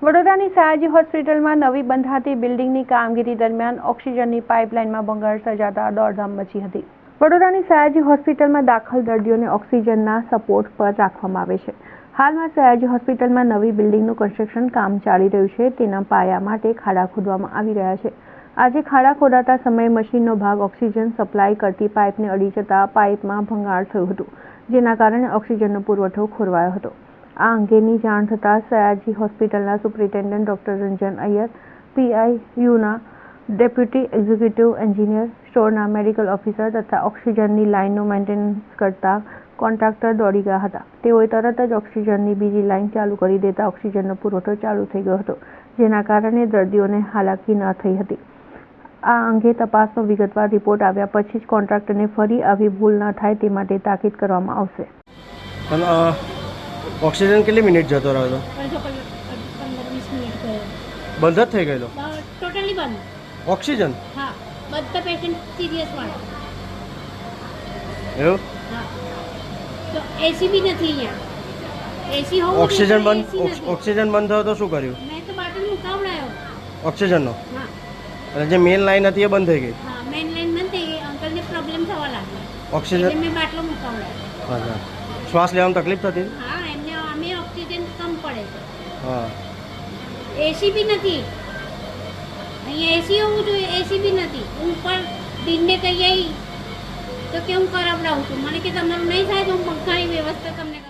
વડોદરાની સયાજી હોસ્પિટલમાં નવી બંધાતી બિલ્ડિંગની કામગીરી દરમિયાન ઓક્સિજનની પાઇપલાઇનમાં ભંગાણ સર્જાતા દોડધામ મચી હતી। વડોદરાની સયાજી હોસ્પિટલમાં દાખલ દર્દીઓને ઓક્સિજનના સપોર્ટ પર રાખવામાં આવે છે। હાલમાં સયાજી હોસ્પિટલમાં નવી બિલ્ડિંગનું કન્સ્ટ્રક્શન કામ ચાલી રહ્યું છે। તેના પાયા માટે ખાડા ખોદવામાં આવી રહ્યા છે। આજે ખાડા ખોદાતા સમયે મશીનનો ભાગ ઓક્સિજન સપ્લાય કરતી પાઇપને અડી જતા પાઇપમાં ભંગાણ થયું હતું, જેના કારણે ઓક્સિજનનો પુરવઠો ખોરવાયો હતો। આ અંગેની જાણ થતાં સયાજી હોસ્પિટલના સુપ્રિન્ટેન્ડન્ટ ડોક્ટર રંજન અય્યર, પીઆઈયુના ડેપ્યુટી એક્ઝિક્યુટિવ એન્જિનિયર, સ્ટોરના મેડિકલ ઓફિસર તથા ઓક્સિજનની લાઇનનું મેન્ટેનન્સ કરતા કોન્ટ્રાક્ટર દોડી ગયા હતા। તેઓએ તરત જ ઓક્સિજનની બીજી લાઇન ચાલુ કરી દેતા ઓક્સિજનનો પુરવઠો ચાલુ થઈ ગયો હતો, જેના કારણે દર્દીઓને હાલાકી ન થઈ હતી। આ અંગે તપાસનો વિગતવાર રિપોર્ટ આવ્યા પછી જ કોન્ટ્રાક્ટરને ફરી આવી ભૂલ ન થાય તે માટે તાકીદ કરવામાં આવશે। ઓક્સિજન કેટલી મિનિટ જતો રહ્યો હતો? 15-20 મિનિટ ગયો। બંધ જ થઈ ગયેલો? ટોટલી બંધ। ઓક્સિજન? હા, બધા પેશન્ટ સિરિયસ વાળા। એવું? હા, તો એસી બી નથી અહીંયા। એસી હોવું ઓક્સિજન બંધ? ઓક્સિજન બંધ થયો તો શું કર્યું? મેં તો બાટલ મુકાવડાયો ઓક્સિજનનો? હા। અને જે મેઇન લાઈન હતી એ બંધ થઈ ગઈ? હા, મેઇન લાઈન બંધ થઈ ગઈ। અંકલને પ્રોબ્લેમ થવા લાગ્યો ઓક્સિજન? એટલે મેં બાટલો મુકાવડાયો। અચ્છા, શ્વાસ લેવામાં તકલીફ થતી? હા, એમને અમે ઓક્સિજન કમ પડે છે। હા, એસી બી નથી અહીંયા। એસી હોવું જોઈએ, એસી બી નથી। હું ઉપર દિનને કહી આવી તો કે હું કરાવડાવું છું। મને કે તમારું નહીં થાય તો હું પંખાની વ્યવસ્થા તમને